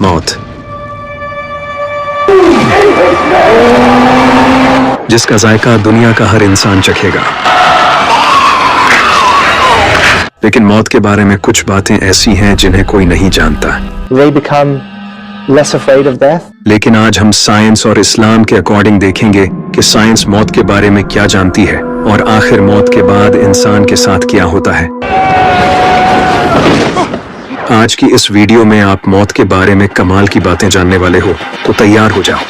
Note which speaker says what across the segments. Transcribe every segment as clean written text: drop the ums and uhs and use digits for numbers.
Speaker 1: मौत, जिसका जायका दुनिया का हर इंसान चखेगा। लेकिन मौत के बारे में कुछ बातें ऐसी हैं जिन्हें कोई नहीं जानता।
Speaker 2: They become less afraid of death.
Speaker 1: लेकिन आज हम साइंस और इस्लाम के अकॉर्डिंग देखेंगे कि साइंस मौत के बारे में क्या जानती है और आखिर मौत के बाद इंसान के साथ क्या होता है। आज की इस वीडियो में आप मौत के बारे में कमाल की बातें जानने वाले हो, तो तैयार हो जाओ।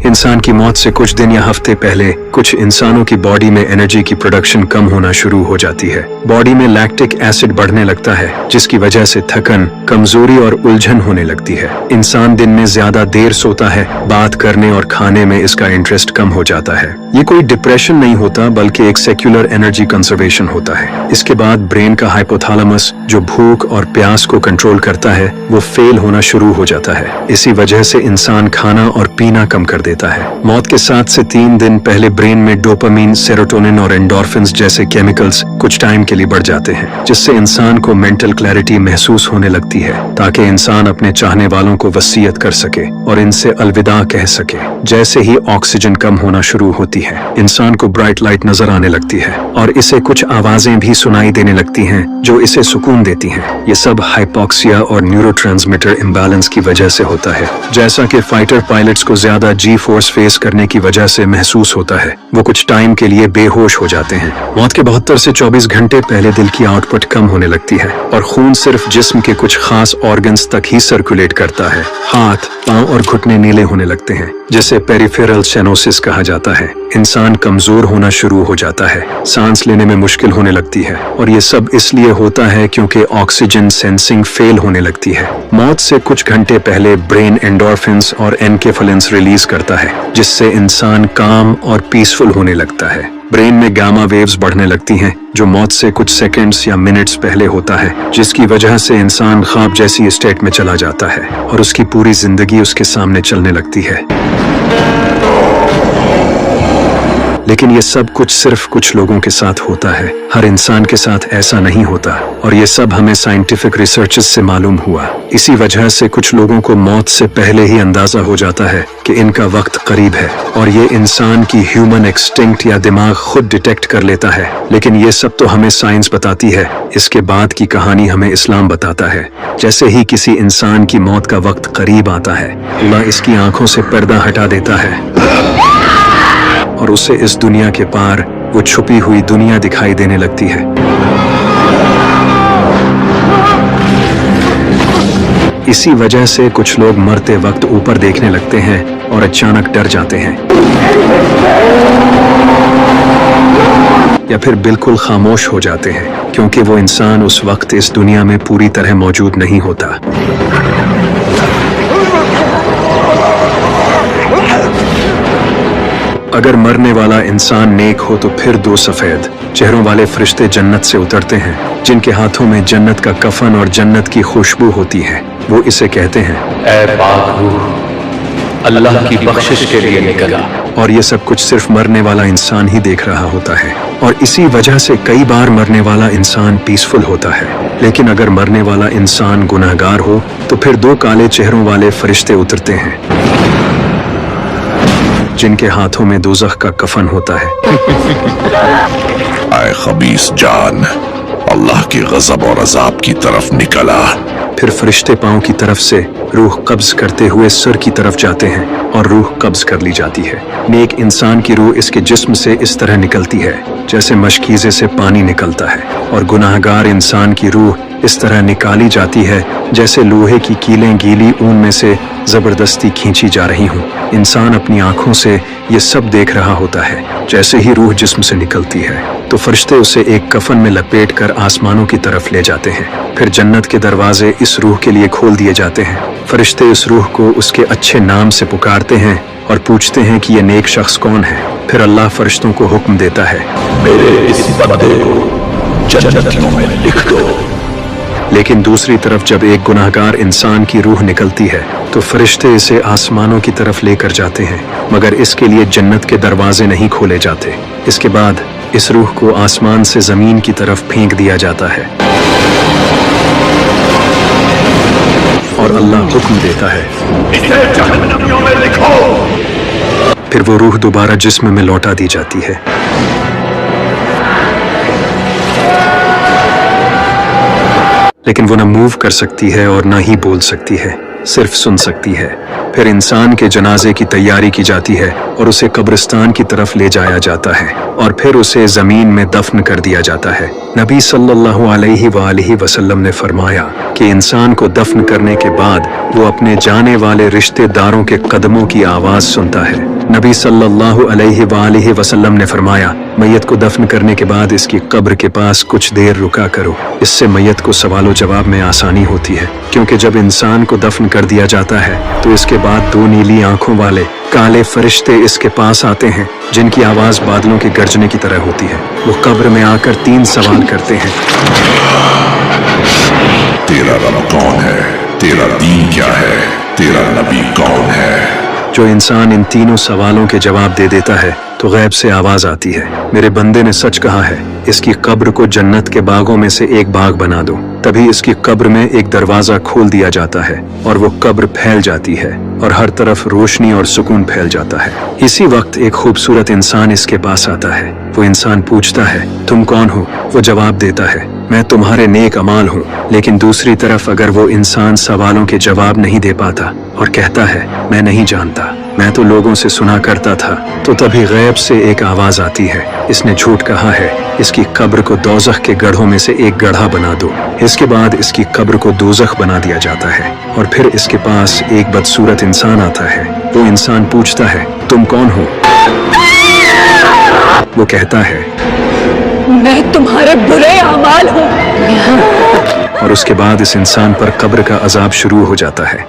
Speaker 1: इंसान की मौत से कुछ दिन या हफ्ते पहले कुछ इंसानों की बॉडी में एनर्जी की प्रोडक्शन कम होना शुरू हो जाती है। बॉडी में लैक्टिक एसिड बढ़ने लगता है, जिसकी वजह से थकन, कमजोरी और उलझन होने लगती है। इंसान दिन में ज्यादा देर सोता है, बात करने और खाने में इसका इंटरेस्ट कम हो जाता है। ये कोई डिप्रेशन नहीं होता, बल्कि एक सेक्युलर एनर्जी कंजर्वेशन होता है। इसके बाद ब्रेन का हाइपोथैलेमस, जो भूख और प्यास को कंट्रोल करता है, वो फेल होना शुरू हो जाता है। इसी वजह से इंसान खाना और पीना कम कर देता है। मौत के 7 से 3 दिन पहले ब्रेन में डोपामीन, सेरोटोनिन और एंडोर्फिन्स जैसे केमिकल्स कुछ टाइम के लिए बढ़ जाते हैं, जिससे इंसान को मेंटल क्लैरिटी महसूस होने लगती है, ताकि इंसान अपने चाहने वालों को वसीयत कर सके और इनसे अलविदा कह सके। जैसे ही ऑक्सीजन कम होना शुरू होती है, इंसान को ब्राइट लाइट नजर आने लगती है और इसे कुछ आवाजें भी सुनाई देने लगती हैं, जो इसे सुकून देती हैं। ये सब हाइपोक्सिया और न्यूरोट्रांसमीटर इम्बैलेंस की वजह से होता है। जैसा कि फाइटर पायलट्स को ज्यादा जी फोर्स फेस करने की वजह से महसूस होता है, वो कुछ टाइम के लिए बेहोश हो जाते हैं। मौत के 72 से 24 घंटे पहले दिल की आउटपुट कम होने लगती है और खून सिर्फ जिस्म के कुछ खास ऑर्गन्स तक ही सर्कुलेट करता है। हाथ, पांव और घुटने नीले होने लगते हैं, जिसे पेरिफेरल सेनोसिस कहा जाता है। इंसान कमजोर होना शुरू हो जाता है, सांस लेने में मुश्किल होने लगती है और ये सब इसलिए होता है क्योंकि ऑक्सीजन सेंसिंग फेल होने लगती है। मौत से कुछ घंटे पहले ब्रेन एंडोर्फिन्स और एनकेफेलिन्स रिलीज करता है, जिससे इंसान काम और पीसफुल होने लगता है। ब्रेन में गामा वेव्स बढ़ने लगती हैं, जो मौत से कुछ सेकंड्स या मिनट्स पहले होता है, जिसकी वजह से इंसान ख्वाब जैसी स्टेट में चला जाता है और उसकी पूरी जिंदगी उसके सामने चलने लगती है। लेकिन ये सब कुछ सिर्फ कुछ लोगों के साथ होता है, हर इंसान के साथ ऐसा नहीं होता और ये सब हमें साइंटिफिक रिसर्चेस से मालूम हुआ। इसी वजह से कुछ लोगों को मौत से पहले ही अंदाजा हो जाता है कि इनका वक्त करीब है और ये इंसान की ह्यूमन एक्सटिंक्ट या दिमाग खुद डिटेक्ट कर लेता है। लेकिन ये सब तो हमें साइंस बताती है, इसके बाद की कहानी हमें इस्लाम बताता है। जैसे ही किसी इंसान की मौत का वक्त करीब आता है, अल्लाह इसकी आंखों से पर्दा हटा देता है और उसे इस दुनिया के पार वो छुपी हुई दुनिया दिखाई देने लगती है। इसी वजह से कुछ लोग मरते वक्त ऊपर देखने लगते हैं और अचानक डर जाते हैं या फिर बिल्कुल खामोश हो जाते हैं, क्योंकि वो इंसान उस वक्त इस दुनिया में पूरी तरह मौजूद नहीं होता। अगर मरने वाला इंसान नेक हो तो फिर 2 सफेद चेहरों वाले फरिश्ते जन्नत से उतरते हैं, जिनके हाथों में जन्नत का कफन और जन्नत की खुशबू होती है। वो इसे कहते हैं,
Speaker 3: ऐ पाक रूह, अल्लाह की बख्शिश के लिए निकला।
Speaker 1: और ये सब कुछ सिर्फ मरने वाला इंसान ही देख रहा होता है और इसी वजह से कई बार मरने वाला इंसान पीसफुल होता है। लेकिन अगर मरने वाला इंसान गुनहगार हो तो फिर 2 काले चेहरों वाले फरिश्ते उतरते हैं, जिनके हाथों में दोज़ख का कफन होता है।
Speaker 4: आए खबीस जान, अल्लाह की गज़ब और अज़ाब की तरफ निकला।
Speaker 1: फिर फरिश्ते पांव की तरफ से रूह कब्ज करते हुए सर की तरफ जाते हैं और रूह कब्ज कर ली जाती है। नेक इंसान की रूह इसके जिस्म से इस तरह निकलती है जैसे मशकीज़े से पानी निकलता है और गुनाहगार इंसान की रूह इस तरह निकाली जाती है जैसे लोहे की कीलें गीली ऊन में से जबरदस्ती खींची जा रही हूँ। इंसान अपनी आंखों से ये सब देख रहा होता है। जैसे ही रूह जिस्म से निकलती है तो फरिश्ते उसे एक कफन में लपेट कर आसमानों की तरफ ले जाते हैं। फिर जन्नत के दरवाजे इस रूह के लिए खोल दिए जाते हैं। फरिश्ते इस रूह को उसके अच्छे नाम से पुकारते हैं और पूछते हैं कि ये नेक शख्स कौन है। फिर अल्लाह फरिश्तों को हुक्म देता है,
Speaker 4: मेरे इस बंदे को जन्नतियों में लिख दो।
Speaker 1: लेकिन दूसरी तरफ जब एक गुनाहगार इंसान की रूह निकलती है तो फरिश्ते इसे आसमानों की तरफ लेकर जाते हैं, मगर इसके लिए जन्नत के दरवाजे नहीं खोले जाते। इसके बाद इस रूह को आसमान से जमीन की तरफ फेंक दिया जाता है और अल्लाह हुक्म देता है,
Speaker 4: इसे जहन्नमियों में लिखो।
Speaker 1: फिर वो रूह दोबारा जिस्म में लौटा दी जाती है। लेकिन वो न मूव कर सकती है और न ही बोल सकती है, सिर्फ सुन सकती है। फिर इंसान के जनाजे की तैयारी की जाती है और उसे कब्रिस्तान की तरफ ले जाया जाता है और फिर उसे जमीन में दफन कर दिया जाता है। नबी सल्लल्लाहु अलैहि वसल्लम ने फरमाया कि इंसान को दफन करने के बाद वो अपने जाने वाले रिश्तेदारों के कदमों की आवाज सुनता है। नबी सल्लल्लाहु अलैहि वसल्लम ने फरमाया, मैयत को दफन करने के बाद इसकी कब्र के पास कुछ देर रुका करो। इससे मैयत को सवालो जवाब में आसानी होती है, क्योंकि जब इंसान को दफन कर दिया जाता है तो इसके बाद 2 नीली आंखों वाले काले फरिश्ते इसके पास आते हैं, जिनकी आवाज बादलों के गरजने की तरह होती है। वो कब्र में आकर 3 सवाल करते हैं,
Speaker 4: तेरा रब कौन है, तेरा दीन क्या है, तेरा नबी कौन है।
Speaker 1: जो इंसान इन तीनों सवालों के जवाब दे देता है तो गैब से आवाज आती है, मेरे बंदे ने सच कहा है, इसकी कब्र को जन्नत के बागों में से एक बाग बना दो। तभी इसकी कब्र में एक दरवाजा खोल दिया जाता है और वो कब्र फैल जाती है और हर तरफ रोशनी और सुकून फैल जाता है। इसी वक्त एक खूबसूरत इंसान इसके पास आता है। वो इंसान पूछता है, तुम कौन हो? वो जवाब देता है, मैं तुम्हारे नेक अमाल हूँ। लेकिन दूसरी तरफ अगर वो इंसान सवालों के जवाब नहीं दे पाता और कहता है, मैं नहीं जानता, मैं तो लोगों से सुना करता था, तो तभी गैब से एक आवाज आती है, इसने झूठ कहा है, इसकी कब्र को दोज़ख के गढ़ों में से एक गड्ढा बना दो। इसके बाद इसकी कब्र को दोज़ख बना दिया जाता है और फिर इसके पास एक बदसूरत इंसान आता है। वो इंसान पूछता है, तुम कौन हो? वो कहता है,
Speaker 5: मैं तुम्हारे बुरे अमाल हूँ।
Speaker 1: और उसके बाद इस इंसान पर कब्र का अजाब शुरू हो जाता है।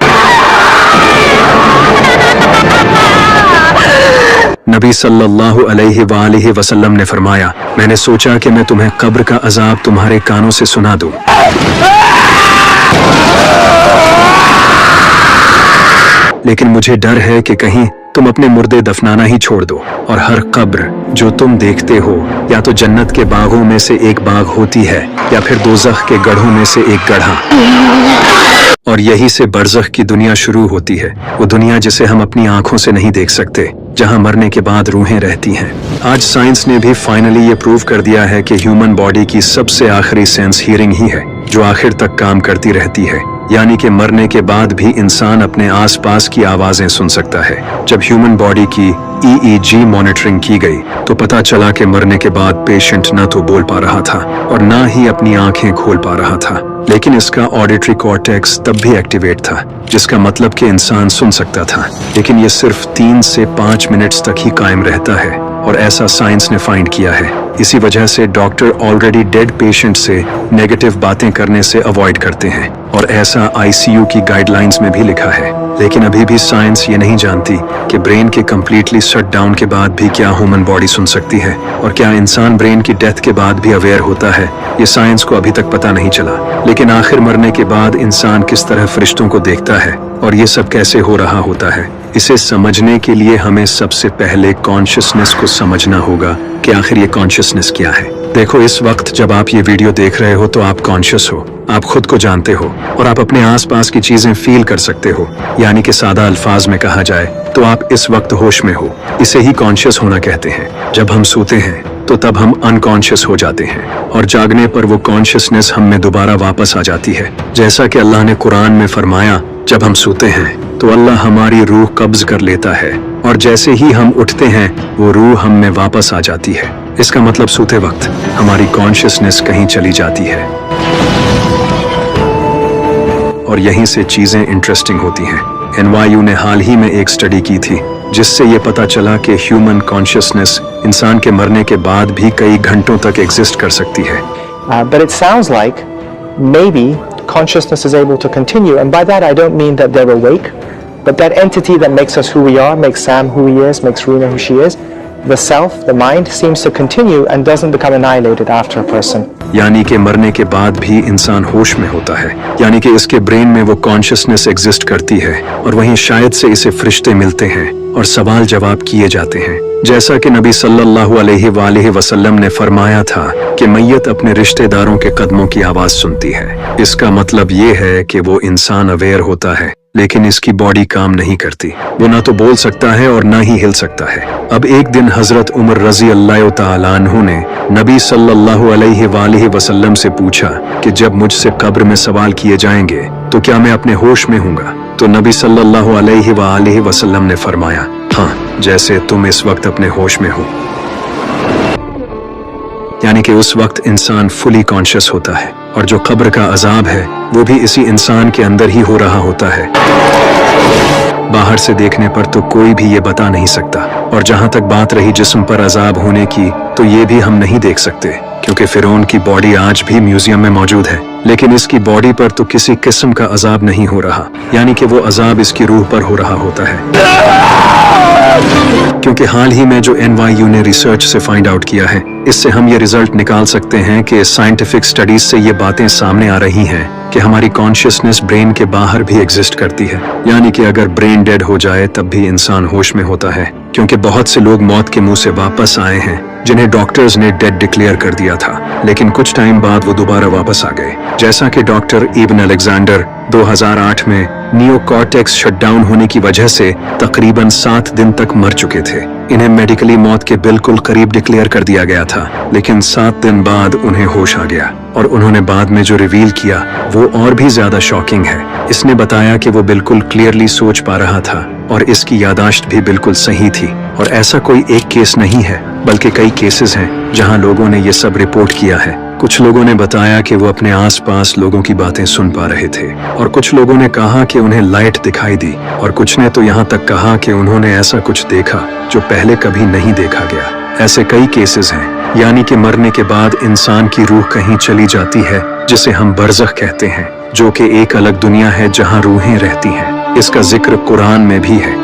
Speaker 1: नबी सल्लल्लाहु अलैहि वसल्लम ने फरमाया, मैंने सोचा कि मैं तुम्हें कब्र का अजाब तुम्हारे कानों से सुना दूं। लेकिन मुझे डर है कि कहीं तुम अपने मुर्दे दफनाना ही छोड़ दो और हर कब्र जो तुम देखते हो या तो जन्नत के बागों में से एक बाग होती है या फिर दोज़ख के गढ़ों में से एक गड्ढा, और यही से बरज़ख की दुनिया शुरू होती है। वो दुनिया जिसे हम अपनी आंखों से नहीं देख सकते, जहां मरने के बाद रूहें रहती हैं। आज साइंस ने भी फाइनली ये प्रूव कर दिया है कि ह्यूमन बॉडी की सबसे आखिरी सेंस हीयरिंग ही है, जो आखिर तक काम करती रहती है। यानी कि मरने के बाद भी इंसान अपने आसपास की आवाजें सुन सकता है। जब ह्यूमन बॉडी की EEG मॉनिटरिंग की गई तो पता चला कि मरने के बाद पेशेंट न तो बोल पा रहा था और न ही अपनी आंखें खोल पा रहा था, लेकिन इसका ऑडिटरी कॉर्टेक्स तब भी एक्टिवेट था, जिसका मतलब कि इंसान सुन सकता था। लेकिन ये सिर्फ 3 से 5 मिनट्स तक ही कायम रहता है और ऐसा साइंस ने फाइंड किया है। इसी वजह से डॉक्टर ऑलरेडी डेड पेशेंट से नेगेटिव बातें करने से अवॉइड करते हैं और ऐसा ICU की गाइडलाइंस में भी लिखा है। लेकिन अभी भी साइंस ये नहीं जानती कि ब्रेन के कम्प्लीटली शट डाउन के बाद भी क्या ह्यूमन बॉडी सुन सकती है और क्या इंसान ब्रेन की डेथ के बाद भी अवेयर होता है। ये साइंस को अभी तक पता नहीं चला। लेकिन आखिर मरने के बाद इंसान किस तरह फरिश्तों को देखता है और ये सब कैसे हो रहा होता है, इसे समझने के लिए हमें सबसे पहले कॉन्शियसनेस को समझना होगा कि आखिर ये कॉन्शियसनेस क्या है। देखो, इस वक्त जब आप ये वीडियो देख रहे हो तो आप कॉन्शियस हो, आप खुद को जानते हो और आप अपने आसपास की चीजें फील कर सकते हो। यानी कि सादा अल्फाज में कहा जाए तो आप इस वक्त होश में हो। इसे ही कॉन्शियस होना कहते हैं। जब हम सोते हैं तो तब हम अनकॉन्शियस हो जाते हैं और जागने पर वो कॉन्शियसनेस हम में दोबारा वापस आ जाती है। जैसा कि अल्लाह ने कुरान में फरमाया, जब हम सोते हैं तो अल्लाह हमारी रूह कब्ज कर लेता है और जैसे ही हम उठते हैं वो रूह हम में वापस आ जाती है। इसका मतलब सोते वक्त हमारी कॉन्शियसनेस कहीं चली जाती है और यहीं से चीजें इंटरेस्टिंग होती हैं। NYU ने हाल ही में एक स्टडी की थी जिससे ये पता चला कि ह्यूमन कॉन्शियसनेस इंसान के मरने के बाद भी कई घंटों तक एग्जिस्ट कर सकती है।
Speaker 2: But it sounds like maybe consciousness is able to continue, and by that I don't mean that they're awake, but that entity that makes us who we are, makes Sam who he is, makes Rina who she is, the self, the mind, seems to continue and doesn't become annihilated after a person
Speaker 1: यानी कि मरने के बाद भी इंसान होश में होता है, यानी कि इसके ब्रेन में वो कॉन्शियसनेस एग्जिस्ट करती है और वहीं शायद से इसे फरिश्ते मिलते हैं और सवाल जवाब किए जाते हैं। जैसा कि नबी सल्लल्लाहु अलैहि वसल्लम ने फरमाया था कि मैयत अपने रिश्तेदारों के कदमों की आवाज सुनती है। इसका मतलब ये है कि वो इंसान अवेयर होता है, लेकिन इसकी बॉडी काम नहीं करती। वो ना तो बोल सकता है और ना ही हिल सकता है। अब एक दिन हजरत उमर रजी अल्लाह तआला अन्हु ने नबी सल्लल्लाहु अलैहि वसल्लम से पूछा कि जब मुझसे कब्र में सवाल किए जाएंगे तो क्या मैं अपने होश में हूँगा? तो नबी सल्लल्लाहु अलैहि वसल्लम ने फरमाया, हाँ, जैसे तुम इस वक्त अपने होश में हो। यानी कि उस वक्त इंसान फुली कॉन्शियस होता है और जो कब्र का अजाब है वो भी इसी इंसान के अंदर ही हो रहा होता है। बाहर से देखने पर तो कोई भी ये बता नहीं सकता। और जहां तक बात रही जिस्म पर अजाब होने की, तो ये भी हम नहीं देख सकते क्योंकि फिरौन की बॉडी आज भी म्यूजियम में मौजूद है, लेकिन इसकी बॉडी पर तो किसी किस्म का अजाब नहीं हो रहा, यानी कि वो अजाब इसकी रूह पर हो रहा होता है। क्योंकि हाल ही में जो NYU ने रिसर्च से फाइंड आउट किया है, इससे हम ये रिजल्ट निकाल सकते हैं कि साइंटिफिक स्टडीज से ये बातें सामने आ रही हैं कि हमारी कॉन्शियसनेस ब्रेन के बाहर भी एग्जिस्ट करती है। यानी कि अगर ब्रेन डेड हो जाए तब भी इंसान होश में होता है, क्योंकि बहुत से लोग मौत के मुंह से वापस आए हैं जिन्हें डॉक्टर्स ने डेड डिक्लेयर कर दिया था, लेकिन कुछ टाइम बाद वो दोबारा वापस आ गए। जैसा कि डॉक्टर इब्न अलेक्जेंडर 2008 में नियोकॉर्टेक्स शटडाउन होने की वजह से तकरीबन 7 दिन तक मर चुके थे। इन्हें मेडिकली मौत के बिल्कुल करीब डिक्लेयर कर दिया गया था, लेकिन 7 दिन बाद उन्हें होश आ गया और उन्होंने बाद में जो रिवील किया वो और भी ज्यादा शॉकिंग है। इसने बताया कि वो बिल्कुल क्लियरली सोच पा रहा था और इसकी यादाश्त भी बिल्कुल सही थी। और ऐसा कोई एक केस नहीं है, बल्कि कई केसेस हैं जहां लोगों ने ये सब रिपोर्ट किया है। कुछ लोगों ने बताया कि वो अपने आसपास लोगों की बातें सुन पा रहे थे, और कुछ लोगों ने कहा कि उन्हें लाइट दिखाई दी, और कुछ ने तो यहाँ तक कहा कि उन्होंने ऐसा कुछ देखा जो पहले कभी नहीं देखा गया। ऐसे कई केसेस हैं, यानी कि मरने के बाद इंसान की रूह कहीं चली जाती है, जिसे हम बरज़ख कहते हैं, जो कि एक अलग दुनिया है जहाँ रूहें रहती हैं। इसका जिक्र कुरान में भी है।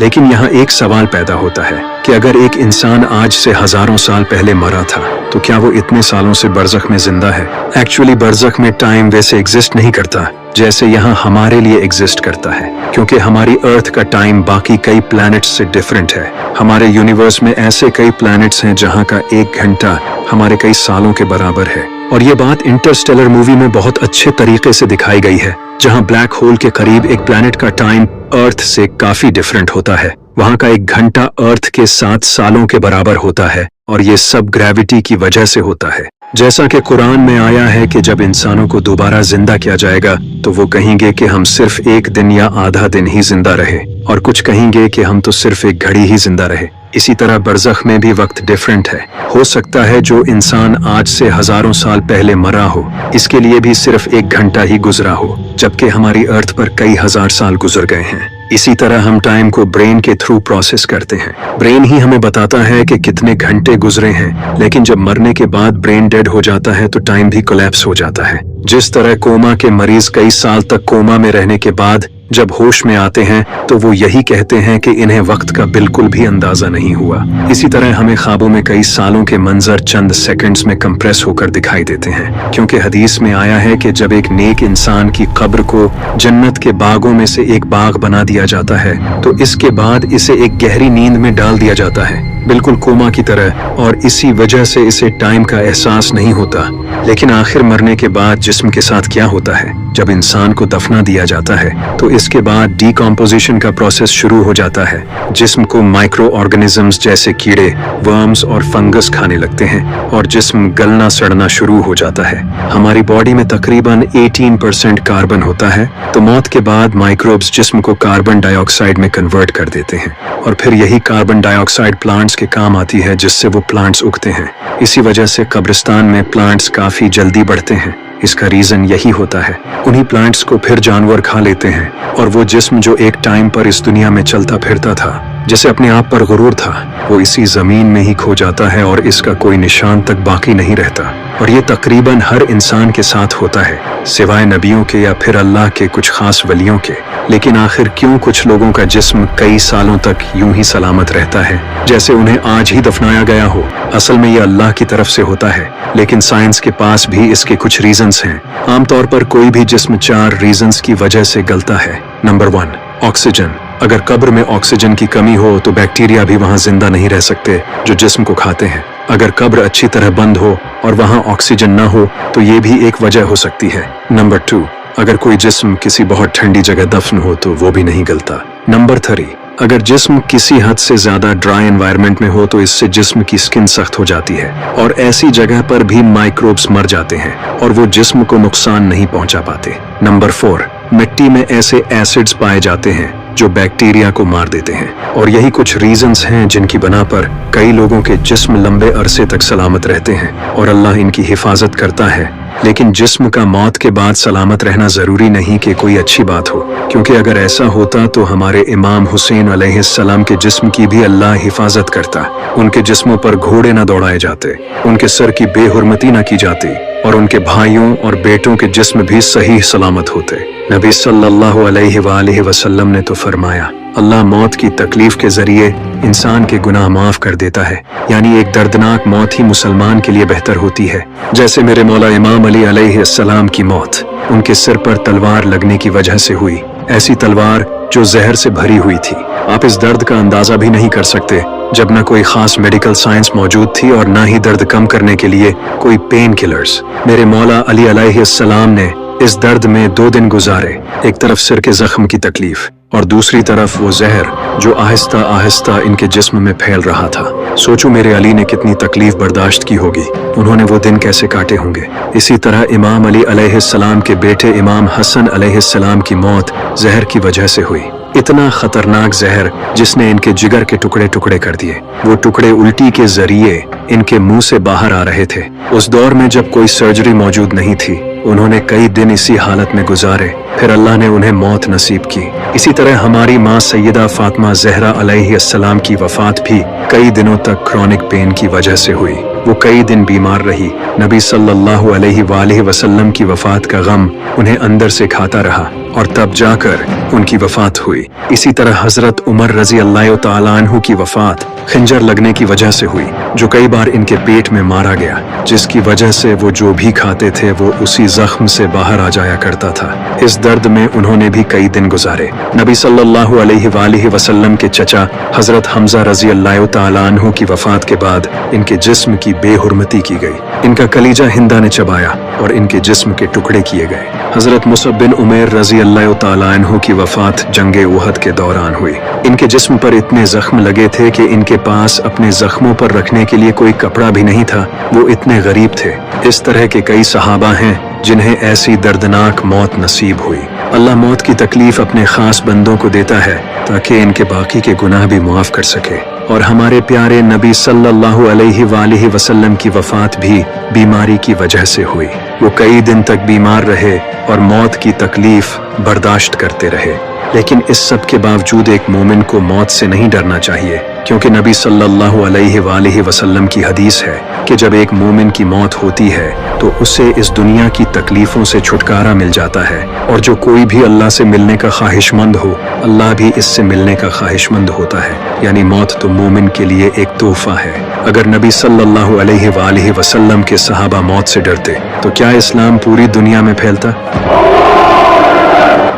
Speaker 1: लेकिन यहाँ एक सवाल पैदा होता है कि अगर एक इंसान आज से हजारों साल पहले मरा था तो क्या वो इतने सालों से बरज़ख में जिंदा है? एक्चुअली बरज़ख में टाइम वैसे एग्जिस्ट नहीं करता जैसे यहाँ हमारे लिए एग्जिस्ट करता है, क्योंकि हमारी अर्थ का टाइम बाकी कई प्लैनेट्स से डिफरेंट है। हमारे यूनिवर्स में ऐसे कई प्लैनेट्स हैं जहाँ का 1 घंटा हमारे कई सालों के बराबर है। और ये बात इंटरस्टेलर मूवी में बहुत अच्छे तरीके से दिखाई गई है, जहाँ ब्लैक होल के करीब एक प्लैनेट का टाइम अर्थ से काफी डिफरेंट होता है। वहाँ का 1 घंटा अर्थ के 7 सालों के बराबर होता है, और ये सब ग्रेविटी की वजह से होता है। जैसा कि कुरान में आया है कि जब इंसानों को दोबारा जिंदा किया जाएगा तो वो कहेंगे कि हम सिर्फ 1 दिन या आधा दिन ही जिंदा रहे, और कुछ कहेंगे कि हम तो सिर्फ 1 घड़ी ही जिंदा रहे। इसी तरह बरज़ख में भी वक्त डिफरेंट है। हो सकता है जो इंसान आज से हजारों साल पहले मरा हो, इसके लिए भी सिर्फ 1 घंटा ही गुजरा हो, जबकि हमारी अर्थ पर कई हजार साल गुजर गए हैं। इसी तरह हम टाइम को ब्रेन के थ्रू प्रोसेस करते हैं। ब्रेन ही हमें बताता है कि कितने घंटे गुजरे हैं, लेकिन जब मरने के बाद ब्रेन डेड हो जाता है तो टाइम भी कोलैप्स हो जाता है। जिस तरह कोमा के मरीज कई साल तक कोमा में रहने के बाद जब होश में आते हैं तो वो यही कहते हैं कि इन्हें वक्त का बिल्कुल भी अंदाजा नहीं हुआ। इसी तरह हमें ख्वाबों में कई सालों के मंजर चंद सेकंड्स में कंप्रेस होकर दिखाई देते हैं, क्योंकि हदीस में आया है कि जब एक नेक इंसान की कब्र को जन्नत के बागों में से एक बाग बना दिया जाता है तो इसके बाद इसे एक गहरी नींद में डाल दिया जाता है, बिल्कुल कोमा की तरह, और इसी वजह से इसे टाइम का एहसास नहीं होता। लेकिन आखिर मरने के बाद जिस्म के साथ क्या होता है? जब इंसान को दफना दिया जाता है तो इसके बाद डीकम्पोजिशन का प्रोसेस शुरू हो जाता है। जिस्म को माइक्रो ऑर्गेनिजम्स जैसे कीड़े, वर्म्स और फंगस खाने लगते हैं और जिस्म गलना सड़ना शुरू हो जाता है। हमारी बॉडी में तकरीबन 18% कार्बन होता है, तो मौत के बाद माइक्रोब्स जिस्म को कार्बन डाइऑक्साइड में कन्वर्ट कर देते हैं, और फिर यही कार्बन डाइऑक्साइड प्लांट्स के काम आती है, जिससे वो प्लांट्स उगते हैं। इसी वजह से कब्रिस्तान में प्लांट्स काफी जल्दी बढ़ते हैं। इसका रीजन यही होता है। उन्हीं प्लांट्स को फिर जानवर खा लेते हैं, और वो जिस्म जो एक टाइम पर इस दुनिया में चलता फिरता था, जिसे अपने आप पर गुरूर था, वो इसी जमीन में ही खो जाता है और इसका कोई निशान तक बाकी नहीं रहता। और ये तकरीबन हर इंसान के साथ होता है, सिवाय नबियों के या फिर अल्लाह के कुछ खास वलियों के। लेकिन आखिर क्यों कुछ लोगों का जिस्म कई सालों तक यूं ही सलामत रहता है, जैसे उन्हें आज ही दफनाया गया हो? असल में ये अल्लाह की तरफ से होता है, लेकिन साइंस के पास भी इसके कुछ रीजंस हैं। आमतौर पर कोई भी जिस्म 4 रीजंस की वजह से गलता है। Number 1, oxygen. अगर कब्र में ऑक्सीजन की कमी हो तो बैक्टीरिया भी वहां जिंदा नहीं रह सकते जो जिस्म को खाते हैं। अगर कब्र अच्छी तरह बंद हो और वहां ऑक्सीजन न हो तो ये भी एक वजह हो सकती है। नंबर 2, अगर कोई जिस्म किसी बहुत ठंडी जगह दफन हो तो वो भी नहीं गलता। नंबर 3, अगर जिस्म किसी हद से ज्यादा ड्राई एनवायरनमेंट में हो तो इससे जिस्म की स्किन सख्त हो जाती है और ऐसी जगह पर भी माइक्रोब्स मर जाते हैं और वो जिस्म को नुकसान नहीं पहुंचा पाते। नंबर 4, मिट्टी में ऐसे एसिड्स पाए जाते हैं जो बैक्टीरिया को मार देते हैं और यही कुछ रीजंस हैं जिनकी बना पर कई लोगों के जिस्म लंबे अरसे तक सलामत रहते हैं और अल्लाह इनकी हिफाजत करता है। लेकिन जिस्म का मौत के बाद सलामत रहना जरूरी नहीं कि कोई अच्छी बात हो, क्योंकि अगर ऐसा होता तो हमारे इमाम हुसैन अलैहिस्सलाम के जिस्म की भी अल्लाह हिफाजत करता। उनके जिस्मों पर घोड़े न दौड़ाए जाते, उनके सर की बेहुरमती न की जाती और उनके भाइयों और बेटों के जिस्म भी सही सलामत होते। नबी सल्लल्लाहु अलैहि वसल्लम ने तो फरमाया, अल्लाह मौत की तकलीफ के जरिए इंसान के गुनाह माफ कर देता है, यानी एक दर्दनाक मौत ही मुसलमान के लिए बेहतर होती है। जैसे मेरे मौला इमाम अली अलैहिस्सलाम की मौत उनके सिर पर तलवार लगने की वजह से हुई, ऐसी तलवार जो जहर से भरी हुई थी। आप इस दर्द का अंदाजा भी नहीं कर सकते जब न कोई खास मेडिकल साइंस मौजूद थी और न ही दर्द कम करने के लिए कोई पेन किलर्स। मेरे मौला अली अलैहिस्सलाम ने इस दर्द में 2 दिन गुजारे, एक तरफ सिर के जख्म की तकलीफ और दूसरी तरफ वो जहर जो आहिस्ता आहिस्ता इनके जिस्म में फैल रहा था। सोचो मेरे अली ने कितनी तकलीफ बर्दाश्त की होगी, उन्होंने वो दिन कैसे काटे होंगे। इसी तरह इमाम अली अलैहिस्सलाम के बेटे इमाम हसन अलैहिस्सलाम की मौत जहर की वजह से हुई। इतना खतरनाक जहर जिसने इनके जिगर के टुकड़े टुकड़े कर दिए। वो टुकड़े उल्टी के जरिए इनके मुंह से बाहर आ रहे थे। उस दौर में जब कोई सर्जरी मौजूद नहीं थी, उन्होंने कई दिन इसी हालत में गुजारे, फिर अल्लाह ने उन्हें मौत नसीब की। इसी तरह हमारी माँ सैयदा फातिमा ज़हरा अलैहिस्सलाम की वफात भी कई दिनों तक क्रॉनिक पेन की वजह से हुई। वो कई दिन बीमार रही। नबी सल्लल्लाहु अलैहि वसल्लम की वफात का गम उन्हें अंदर से खाता रहा और तब जाकर उनकी वफात हुई। इसी तरह हजरत उमर रजी अल्लाह तआला अन्हु की वफात खंजर लगने की वजह से हुई, जो कई बार इनके पेट में मारा गया, जिसकी वजह से वो जो भी खाते थे वो उसी जख्म से बाहर आ जाया करता था। इस दर्द में उन्होंने भी कई दिन गुजारे। नबी सल्लल्लाहु अलैहि वसल्लम के चचा हजरत हमजा रजी अल्लाह तआला अन्हु की वफात के बाद इनके जिस्म की बेहुरमती की गई। इनका कलीजा हिंदा ने चबाया और इनके जिस्म के टुकड़े किए गए। हजरत मुसअब बिन उमैर रजी अल्लाह तआला अन्हु की वफात जंगे उहद के दौरान हुई। इनके जिस्म पर इतने जख्म लगे थे कि इनके पास अपने जख्मों पर रखने के लिए कोई कपड़ा भी नहीं था, वो इतने गरीब थे। इस तरह के कई सहाबा हैं जिन्हें ऐसी दर्दनाक मौत नसीब हुई। अल्लाह मौत की तकलीफ अपने खास बंदों को देता है ताकि इनके बाकी के गुनाह भी मुआफ कर सके। और हमारे प्यारे नबी सल्लल्लाहु अलैहि वसल्लम की वफात भी बीमारी की वजह से हुई। वो कई दिन तक बीमार रहे और मौत की तकलीफ बर्दाश्त करते रहे। लेकिन इस सब के बावजूद एक मोमिन को मौत से नहीं डरना चाहिए, क्योंकि नबी सल्लल्लाहु अलैहि वसल्लम की हदीस है कि जब एक मोमिन की मौत होती है तो उसे इस दुनिया की तकलीफों से छुटकारा मिल जाता है। और जो कोई भी अल्लाह से मिलने का ख्वाहिशमंद हो, अल्लाह भी इससे मिलने का ख्वाहिशमंद होता है। यानी मौत तो मोमिन के लिए एक तोहफा है। अगर नबी सल्लल्लाहु अलैहि वसल्लम के सहाबा मौत से डरते तो क्या इस्लाम पूरी दुनिया में फैलता?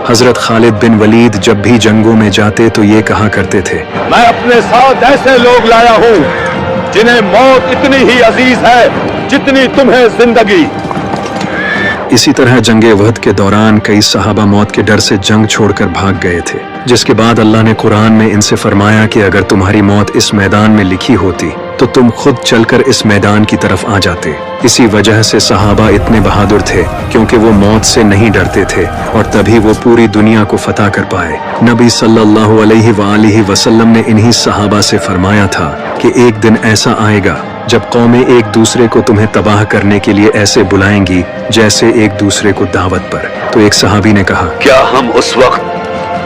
Speaker 1: हजरत खालिद बिन वलीद जब भी जंगों में जाते तो ये कहा करते थे,
Speaker 6: मैं अपने साथ ऐसे लोग लाया हूँ जिन्हें मौत इतनी ही अजीज है जितनी तुम्हें जिंदगी।
Speaker 1: इसी तरह जंगे वहद के दौरान कई सहाबा मौत के डर से जंग छोड़कर भाग गए थे, जिसके बाद अल्लाह ने कुरान में इनसे फरमाया कि अगर तुम्हारी मौत इस मैदान में लिखी होती तो तुम खुद चलकर इस मैदान की तरफ आ जाते। इसी वजह से सहाबा इतने बहादुर थे क्योंकि वो मौत से नहीं डरते थे और तभी वो पूरी दुनिया को फतह कर पाए। नबी सल्लल्लाहु अलैहि वसल्लम ने इन्हीं सहाबा से फरमाया था कि एक दिन ऐसा आएगा जब कौमें एक दूसरे को तुम्हें तबाह करने के लिए ऐसे बुलाएंगी जैसे एक दूसरे को दावत पर। तो एक सहाबी ने कहा,
Speaker 3: क्या हम उस वक्त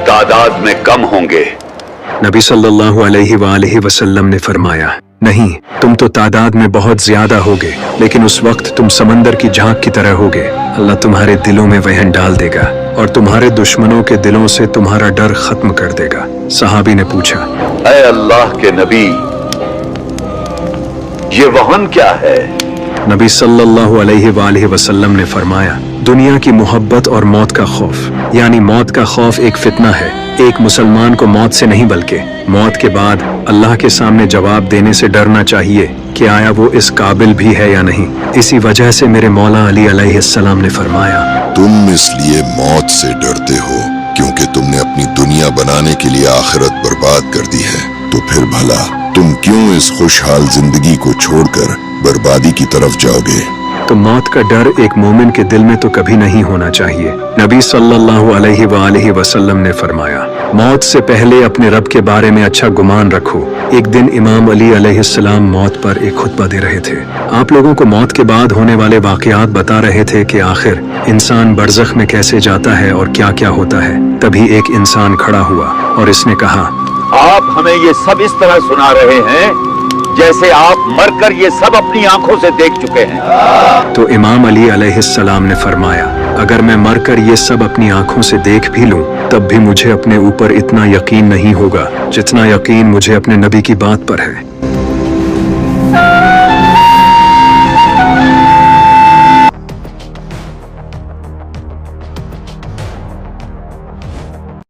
Speaker 3: तादाद में कम होंगे?
Speaker 1: नबी सल्लल्लाहु अलैहि वसल्लम ने फरमाया, नहीं, तुम तो तादाद में बहुत ज्यादा होगे, लेकिन उस वक्त तुम समंदर की झांक की तरह होगे। अल्लाह तुम्हारे दिलों में वहन डाल देगा और तुम्हारे दुश्मनों के दिलों से तुम्हारा डर खत्म कर देगा। सहाबी ने पूछा,
Speaker 6: ऐ अल्लाह के नबी, ये वाहन क्या है?
Speaker 1: नबी सल्लल्लाहु अलैहि वसल्लम ने फरमाया, दुनिया की मोहब्बत और मौत का खौफ। यानी मौत का खौफ एक फितना है। एक मुसलमान को मौत से नहीं बल्कि मौत के बाद अल्लाह के सामने जवाब देने से डरना चाहिए कि आया वो इस काबिल भी है या नहीं। इसी वजह से मेरे मौला अली अलैहिस्सलाम ने फरमाया,
Speaker 7: तुम इसलिए मौत से डरते हो क्योंकि तुमने अपनी दुनिया बनाने के लिए आखिरत बर्बाद कर दी है, तो फिर भला तुम क्यों इस खुशहाल जिंदगी को छोड़कर बर्बादी की तरफ जाओगे?
Speaker 1: तो मौत का डर एक मोमिन के दिल में तो कभी नहीं होना चाहिए। नबी सल्लल्लाहु अलैहि वसल्लम ने फरमाया, मौत से पहले अपने रब के बारे में अच्छा गुमान रखो। एक दिन इमाम अली अलैहिस्सलाम मौत पर एक खुतबा दे रहे थे। आप लोगों को मौत के बाद होने वाले वाकयात बता रहे थे कि आखिर इंसान बरज़ख में कैसे जाता है और क्या क्या होता है। तभी एक इंसान खड़ा हुआ और इसने कहा,
Speaker 6: आप हमें ये सब इस तरह सुना रहे हैं जैसे आप मरकर ये सब अपनी आंखों से देख चुके हैं।
Speaker 1: तो इमाम अली अलैहिस्सलाम ने फरमाया, अगर मैं मरकर ये सब अपनी आंखों से देख भी लूं, तब भी मुझे अपने ऊपर इतना यकीन नहीं होगा जितना यकीन मुझे अपने नबी की बात पर है।